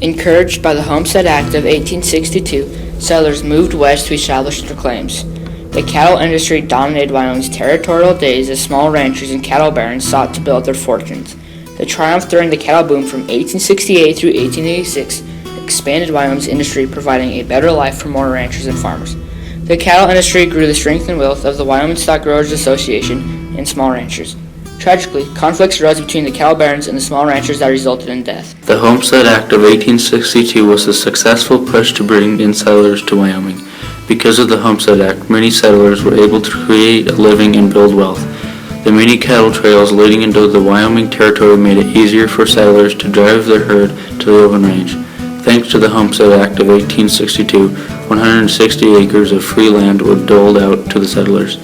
Encouraged by the Homestead Act of 1862, settlers moved west to establish their claims. The cattle industry dominated Wyoming's territorial days as small ranchers and cattle barons sought to build their fortunes. The triumph during the cattle boom from 1868 through 1886 expanded Wyoming's industry, providing a better life for more ranchers and farmers. The cattle industry grew the strength and wealth of the Wyoming Stock Growers Association and small ranchers. Tragically, conflicts arose between the cattle barons and the small ranchers that resulted in death. The Homestead Act of 1862 was a successful push to bring in settlers to Wyoming. Because of the Homestead Act, many settlers were able to create a living and build wealth. The many cattle trails leading into the Wyoming Territory made it easier for settlers to drive their herd to the open range. Thanks to the Homestead Act of 1862, 160 acres of free land were doled out to the settlers.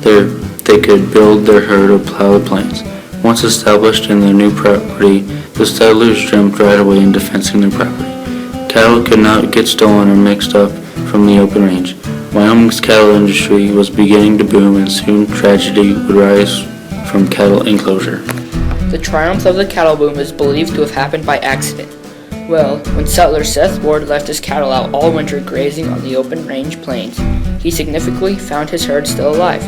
There, they could build their herd or plow the plains. Once established in their new property, the settlers jumped right away into fencing their property. Cattle could not get stolen or mixed up from the open range. Wyoming's cattle industry was beginning to boom, and soon tragedy would rise from cattle enclosure. The triumph of the cattle boom is believed to have happened by accident. Well, when settler Seth Ward left his cattle out all winter grazing on the open range plains, he significantly found his herd still alive.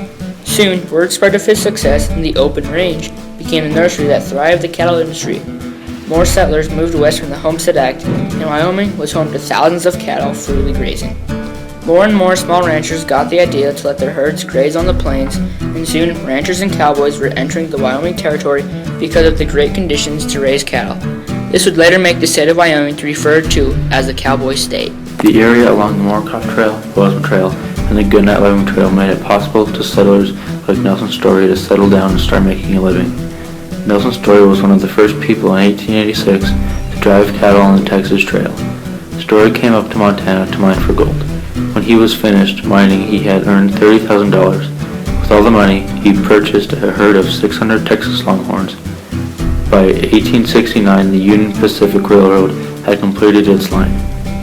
Soon, word spread of his success, and the open range became a nursery that thrived the cattle industry. More settlers moved west from the Homestead Act, and Wyoming was home to thousands of cattle freely grazing. More and more small ranchers got the idea to let their herds graze on the plains, and soon ranchers and cowboys were entering the Wyoming Territory because of the great conditions to raise cattle. This would later make the state of Wyoming to be referred to as the Cowboy State. The area along the Moorcock Trail, Bozeman Trail, and the Goodnight Wyoming Trail made it possible to settlers like Nelson Story to settle down and start making a living. Nelson Story was one of the first people in 1886 to drive cattle on the Texas Trail. Story came up to Montana to mine for gold. When he was finished mining, he had earned $30,000. With all the money, he purchased a herd of 600 Texas Longhorns. By 1869, the Union Pacific Railroad had completed its line.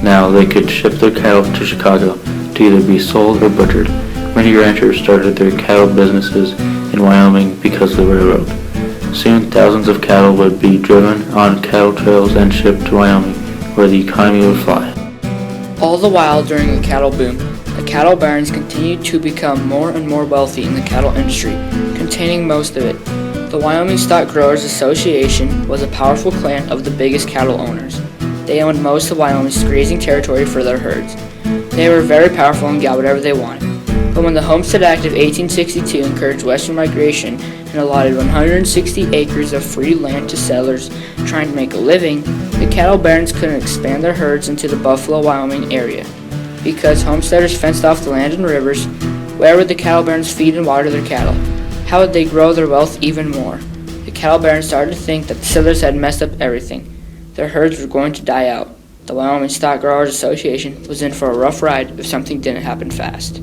Now they could ship their cattle to Chicago to either be sold or butchered. Many ranchers started their cattle businesses in Wyoming because of the railroad. Soon, thousands of cattle would be driven on cattle trails and shipped to Wyoming, where the economy would fly. All the while during the cattle boom, the cattle barons continued to become more and more wealthy in the cattle industry, containing most of it. The Wyoming Stock Growers Association was a powerful clan of the biggest cattle owners. They owned most of Wyoming's grazing territory for their herds. They were very powerful and got whatever they wanted. But when the Homestead Act of 1862 encouraged western migration and allotted 160 acres of free land to settlers trying to make a living, the cattle barons couldn't expand their herds into the Buffalo, Wyoming area. Because homesteaders fenced off the land and rivers, where would the cattle barons feed and water their cattle? How would they grow their wealth even more? The cattle barons started to think that the settlers had messed up everything. Their herds were going to die out. The Wyoming Stock Growers Association was in for a rough ride if something didn't happen fast.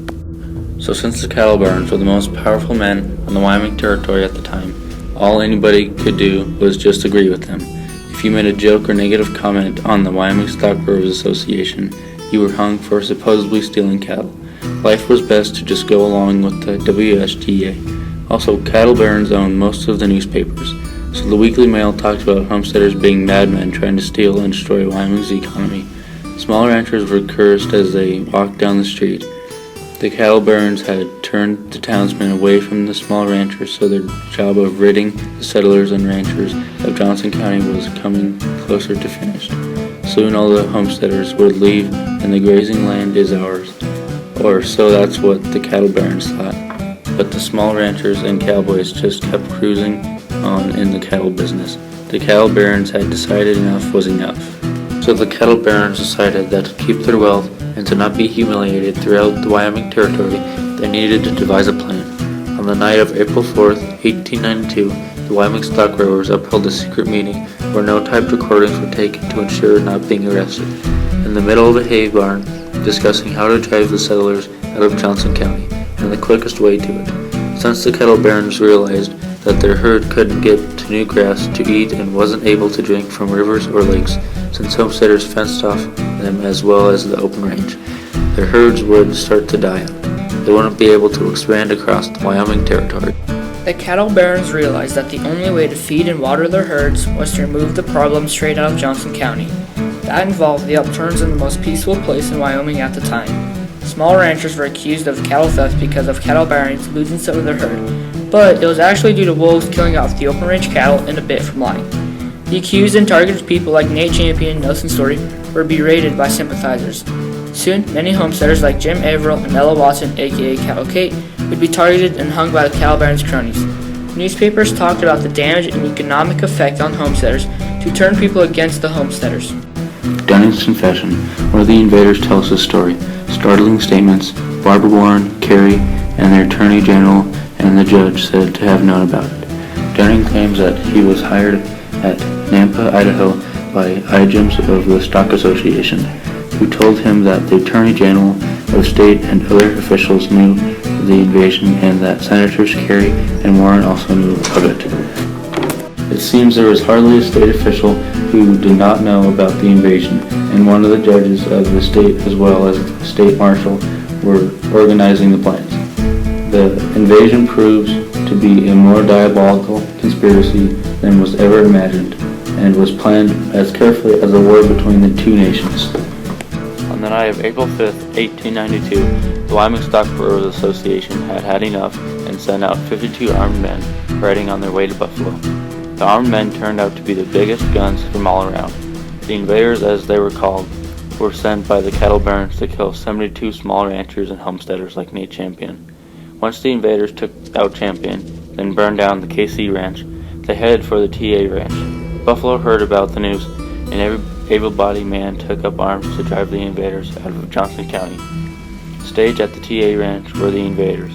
So since the cattle barons were the most powerful men on the Wyoming Territory at the time, all anybody could do was just agree with them. If you made a joke or negative comment on the Wyoming Stock Growers Association, you were hung for supposedly stealing cattle. Life was best to just go along with the WSGA. Also, cattle barons owned most of the newspapers, so the Weekly Mail talked about homesteaders being madmen trying to steal and destroy Wyoming's economy. Small ranchers were cursed as they walked down the street. The cattle barons had turned the townsmen away from the small ranchers, so their job of ridding the settlers and ranchers of Johnson County was coming closer to finished. Soon all the homesteaders would leave and the grazing land is ours. Or so that's what the cattle barons thought. But the small ranchers and cowboys just kept cruising on in the cattle business. The cattle barons had decided enough was enough. So the cattle barons decided that to keep their wealth and to not be humiliated throughout the Wyoming Territory, they needed to devise a plan. On the night of April 4th, 1892, the Wyoming Stock Growers upheld a secret meeting where no typed recordings were taken to ensure not being arrested. In the middle of a hay barn, discussing how to drive the settlers out of Johnson County and the quickest way to it. Since the cattle barons realized that their herd couldn't get to new grass to eat and wasn't able to drink from rivers or lakes, since homesteaders fenced off them as well as the open range, their herds would start to die out. They wouldn't be able to expand across the Wyoming Territory. The cattle barons realized that the only way to feed and water their herds was to remove the problem straight out of Johnson County. That involved the upturns in the most peaceful place in Wyoming at the time. Small ranchers were accused of cattle theft because of cattle barons losing some of their herd, but it was actually due to wolves killing off the open range cattle and a bit from lying. The accused and targeted people like Nate Champion and Nelson Story were berated by sympathizers. Soon, many homesteaders like Jim Averill and Ella Watson, aka Cattle Kate, would be targeted and hung by the cattle barons' cronies. Newspapers talked about the damage and economic effect on homesteaders to turn people against the homesteaders. Dunning's confession, where the invaders tell us his story. Startling statements Barbara Warren, Carey, and their attorney general and the judge said to have known about it. Dunning claims that he was hired at Nampa, Idaho by Ijims of the Stock Association, who told him that the attorney general of state and other officials knew of the invasion and that Senators Carey and Warren also knew of it. It seems there was hardly a state official who did not know about the invasion, and one of the judges of the state as well as the state marshal were organizing the plans. The invasion proves to be a more diabolical conspiracy than was ever imagined, and was planned as carefully as a war between the two nations. On the night of April 5th, 1892, the Wyoming Stock Growers Association had had enough and sent out 52 armed men riding on their way to Buffalo. The armed men turned out to be the biggest guns from all around. The invaders, as they were called, were sent by the cattle barons to kill 72 small ranchers and homesteaders like Nate Champion. Once the invaders took out Champion, then burned down the KC Ranch, they headed for the TA Ranch. Buffalo heard about the news, and every able-bodied man took up arms to drive the invaders out of Johnson County. Staged at the TA Ranch were the invaders.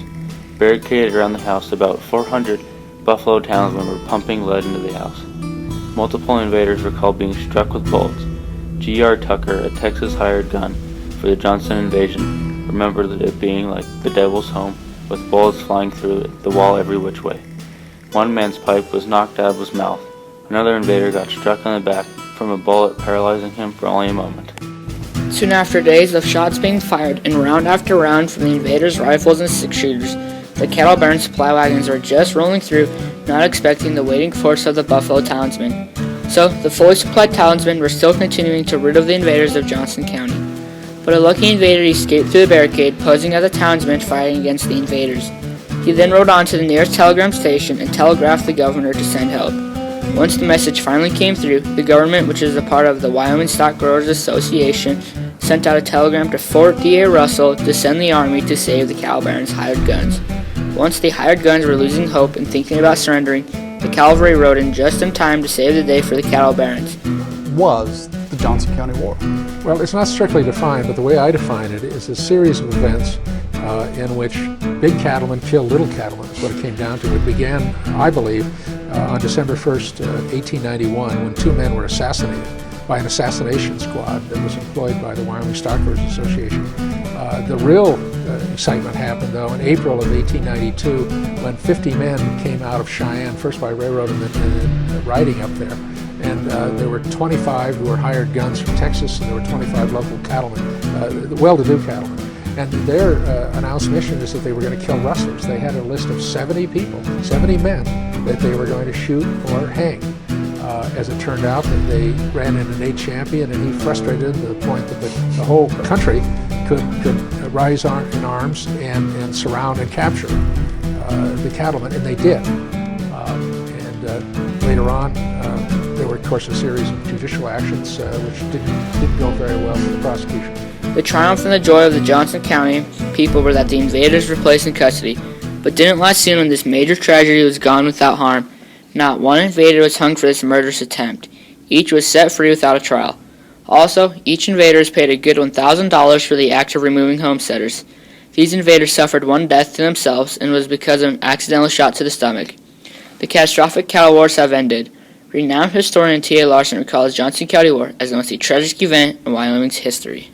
Barricaded around the house, about 400 Buffalo townsmen were pumping lead into the house. Multiple invaders recall being struck with bullets. G.R. Tucker, a Texas hired gun for the Johnson invasion, remembered it being like the devil's home, with bullets flying through the wall every which way. One man's pipe was knocked out of his mouth. Another invader got struck on the back from a bullet, paralyzing him for only a moment. Soon after days of shots being fired and round after round from the invaders' rifles and six-shooters, the cattle barn supply wagons were just rolling through, not expecting the waiting force of the Buffalo townsmen. So, the fully supplied townsmen were still continuing to rid of the invaders of Johnson County. But a lucky invader escaped through the barricade, posing as a townsman fighting against the invaders. He then rode on to the nearest telegram station and telegraphed the governor to send help. Once the message finally came through, the government, which is a part of the Wyoming Stock Growers Association, sent out a telegram to Fort D.A. Russell to send the army to save the cattle barons' hired guns. Once the hired guns were losing hope and thinking about surrendering, the cavalry rode in just in time to save the day for the cattle barons. Was the Johnson County War? Well, it's not strictly defined, but the way I define it is a series of events in which big cattlemen kill little cattlemen is what it came down to. It began, I believe, on December 1st, 1891, when two men were assassinated by an assassination squad that was employed by the Wyoming Stock Growers Association. The real excitement happened, though, in April of 1892, when 50 men came out of Cheyenne, first by railroad and then riding up there. And there were 25 who were hired guns from Texas, and there were 25 local cattlemen, well-to-do cattlemen. And their announced mission is that they were going to kill rustlers. They had a list of 70 people, 70 men, that they were going to shoot or hang. As it turned out, that they ran into Nate Champion, and he frustrated them to the point that the whole country could rise in arms and surround and capture the cattlemen, and they did. Later on, there were, of course, a series of judicial actions which didn't go very well for the prosecution. The triumph and the joy of the Johnson County people were that the invaders were placed in custody, but didn't last soon when this major tragedy was gone without harm. Not one invader was hung for this murderous attempt. Each was set free without a trial. Also, each invader was paid a good $1,000 for the act of removing homesteaders. These invaders suffered one death to themselves, and was because of an accidental shot to the stomach. The catastrophic cattle wars have ended. Renowned historian T.A. Larson recalls Johnson County War as the most tragic event in Wyoming's history.